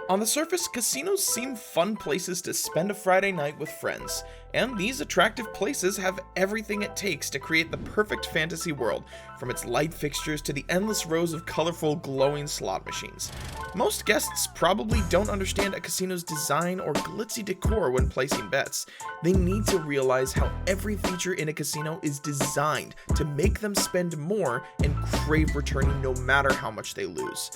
On the surface, casinos seem fun places to spend a Friday night with friends, and these attractive places have everything it takes to create the perfect fantasy world, from its light fixtures to the endless rows of colorful, glowing slot machines. Most guests probably don't understand a casino's design or glitzy decor when placing bets. They need to realize how every feature in a casino is designed to make them spend more and crave returning no matter how much they lose.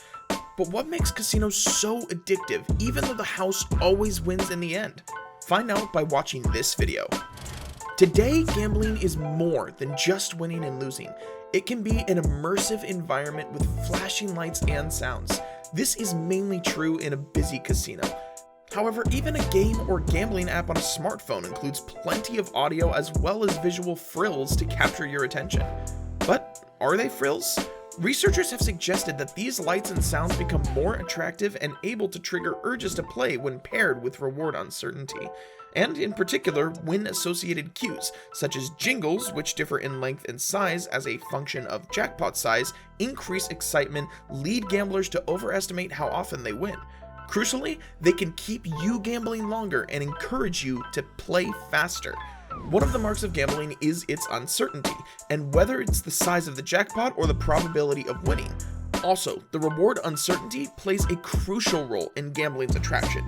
But what makes casinos so addictive, even though the house always wins in the end? Find out by watching this video. Today, gambling is more than just winning and losing. It can be an immersive environment with flashing lights and sounds. This is mainly true in a busy casino. However, even a game or gambling app on a smartphone includes plenty of audio as well as visual frills to capture your attention. But are they frills? Researchers have suggested that these lights and sounds become more attractive and able to trigger urges to play when paired with reward uncertainty, and in particular, win-associated cues, such as jingles, which differ in length and size as a function of jackpot size, increase excitement, lead gamblers to overestimate how often they win. Crucially, they can keep you gambling longer and encourage you to play faster. One of the marks of gambling is its uncertainty, and whether it's the size of the jackpot or the probability of winning. Also, the reward uncertainty plays a crucial role in gambling's attraction.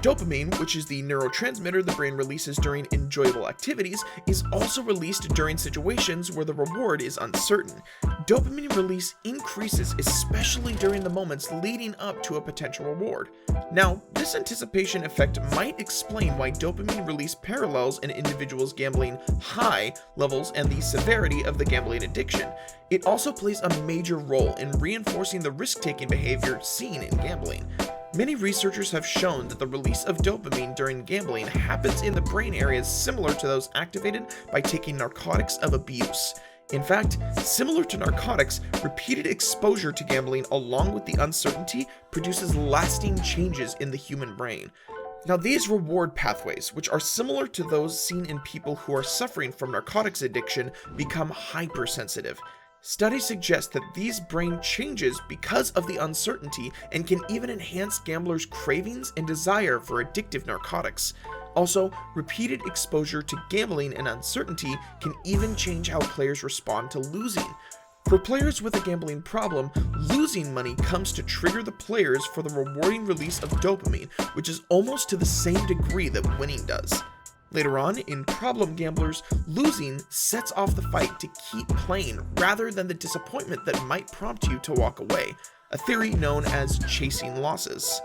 Dopamine, which is the neurotransmitter the brain releases during enjoyable activities, is also released during situations where the reward is uncertain. Dopamine release increases especially during the moments leading up to a potential reward. Now, this anticipation effect might explain why dopamine release parallels an individual's gambling high levels and the severity of the gambling addiction. It also plays a major role in reinforcing the risk-taking behavior seen in gambling. Many researchers have shown that the release of dopamine during gambling happens in the brain areas similar to those activated by taking narcotics of abuse. In fact, similar to narcotics, repeated exposure to gambling along with the uncertainty produces lasting changes in the human brain. Now, these reward pathways, which are similar to those seen in people who are suffering from narcotics addiction, become hypersensitive. Studies suggest that these brain changes because of the uncertainty and can even enhance gamblers' cravings and desire for addictive narcotics. Also, repeated exposure to gambling and uncertainty can even change how players respond to losing. For players with a gambling problem, losing money comes to trigger the players for the rewarding release of dopamine, which is almost to the same degree that winning does. Later on, in problem gamblers, losing sets off the fight to keep playing rather than the disappointment that might prompt you to walk away, a theory known as chasing losses.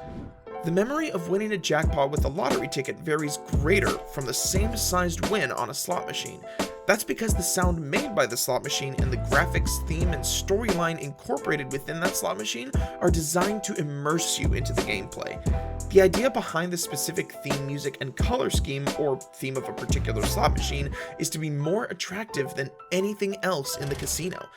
The memory of winning a jackpot with a lottery ticket varies greater from the same sized win on a slot machine. That's because the sound made by the slot machine and the graphics, theme, and storyline incorporated within that slot machine are designed to immerse you into the gameplay. The idea behind the specific theme music and color scheme, or theme of a particular slot machine, is to be more attractive than anything else in the casino.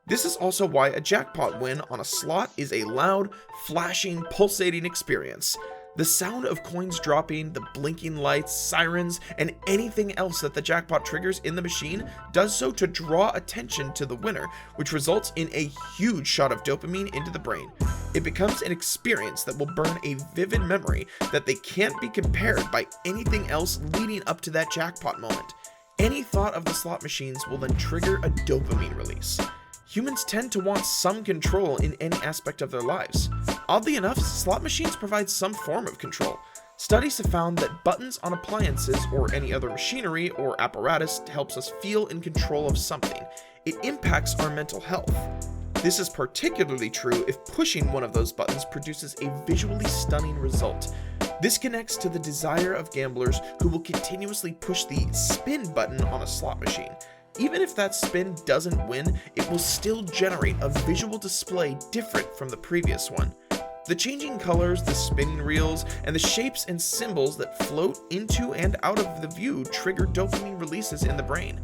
This is also why a jackpot win on a slot is a loud, flashing, pulsating experience. The sound of coins dropping, the blinking lights, sirens, and anything else that the jackpot triggers in the machine does so to draw attention to the winner, which results in a huge shot of dopamine into the brain. It becomes an experience that will burn a vivid memory that they can't be compared by anything else leading up to that jackpot moment. Any thought of the slot machines will then trigger a dopamine release. Humans tend to want some control in any aspect of their lives. Oddly enough, slot machines provide some form of control. Studies have found that buttons on appliances or any other machinery or apparatus helps us feel in control of something. It impacts our mental health. This is particularly true if pushing one of those buttons produces a visually stunning result. This connects to the desire of gamblers who will continuously push the spin button on a slot machine. Even if that spin doesn't win, it will still generate a visual display different from the previous one. The changing colors, the spinning reels, and the shapes and symbols that float into and out of the view trigger dopamine releases in the brain.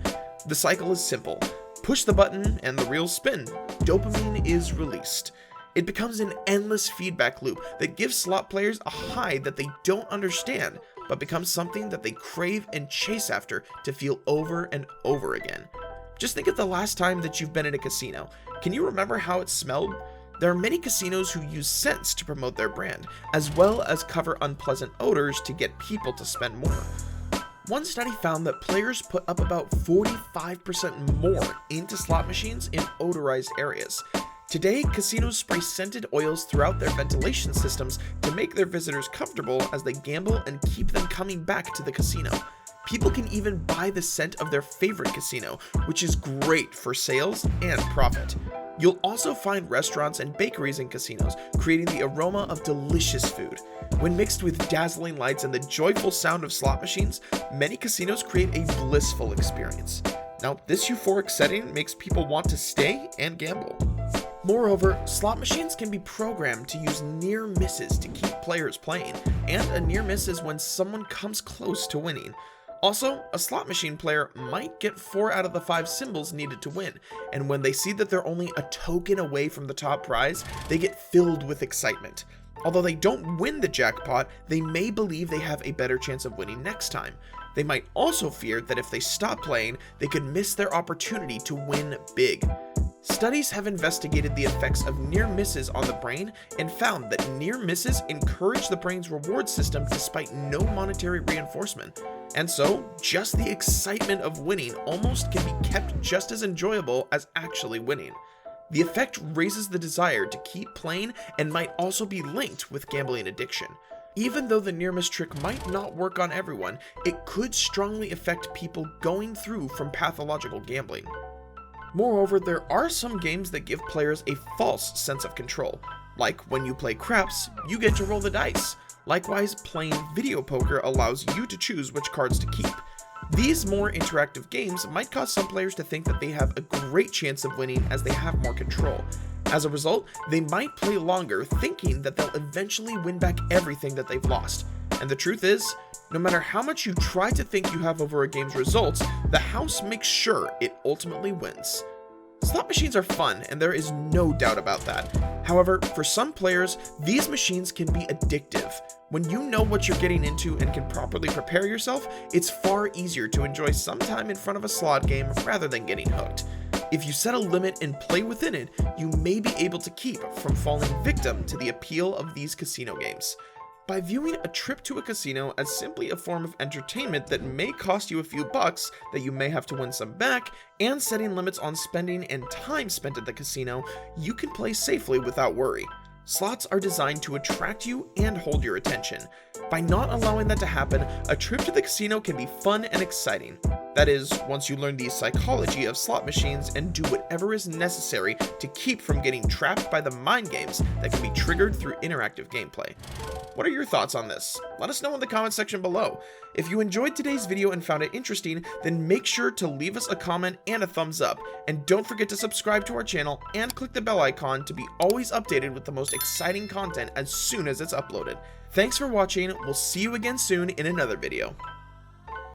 The cycle is simple. Push the button and the reels spin. Dopamine is released. It becomes an endless feedback loop that gives slot players a high that they don't understand, but becomes something that they crave and chase after to feel over and over again. Just think of the last time that you've been in a casino. Can you remember how it smelled? There are many casinos who use scents to promote their brand, as well as cover unpleasant odors to get people to spend more. One study found that players put up about 45% more into slot machines in odorized areas. Today, casinos spray scented oils throughout their ventilation systems to make their visitors comfortable as they gamble and keep them coming back to the casino. People can even buy the scent of their favorite casino, which is great for sales and profit. You'll also find restaurants and bakeries in casinos, creating the aroma of delicious food. When mixed with dazzling lights and the joyful sound of slot machines, many casinos create a blissful experience. Now, this euphoric setting makes people want to stay and gamble. Moreover, slot machines can be programmed to use near misses to keep players playing, and a near miss is when someone comes close to winning. Also, a slot machine player might get 4 out of the 5 symbols needed to win, and when they see that they're only a token away from the top prize, they get filled with excitement. Although they don't win the jackpot, they may believe they have a better chance of winning next time. They might also fear that if they stop playing, they could miss their opportunity to win big. Studies have investigated the effects of near misses on the brain and found that near misses encourage the brain's reward system despite no monetary reinforcement. And so, just the excitement of winning almost can be kept just as enjoyable as actually winning. The effect raises the desire to keep playing and might also be linked with gambling addiction. Even though the near miss trick might not work on everyone, it could strongly affect people going through from pathological gambling. Moreover, there are some games that give players a false sense of control. Like when you play craps, you get to roll the dice. Likewise, playing video poker allows you to choose which cards to keep. These more interactive games might cause some players to think that they have a great chance of winning as they have more control. As a result, they might play longer thinking that they'll eventually win back everything that they've lost. And the truth is, no matter how much you try to think you have over a game's results, the house makes sure it ultimately wins. Slot machines are fun, and there is no doubt about that. However, for some players, these machines can be addictive. When you know what you're getting into and can properly prepare yourself, it's far easier to enjoy some time in front of a slot game rather than getting hooked. If you set a limit and play within it, you may be able to keep from falling victim to the appeal of these casino games. By viewing a trip to a casino as simply a form of entertainment that may cost you a few bucks that you may have to win some back, and setting limits on spending and time spent at the casino, you can play safely without worry. Slots are designed to attract you and hold your attention. By not allowing that to happen, a trip to the casino can be fun and exciting. That is, once you learn the psychology of slot machines and do whatever is necessary to keep from getting trapped by the mind games that can be triggered through interactive gameplay. What are your thoughts on this? Let us know in the comment section below. If you enjoyed today's video and found it interesting, then make sure to leave us a comment and a thumbs up. And don't forget to subscribe to our channel and click the bell icon to be always updated with the most exciting content as soon as it's uploaded. Thanks for watching, we'll see you again soon in another video.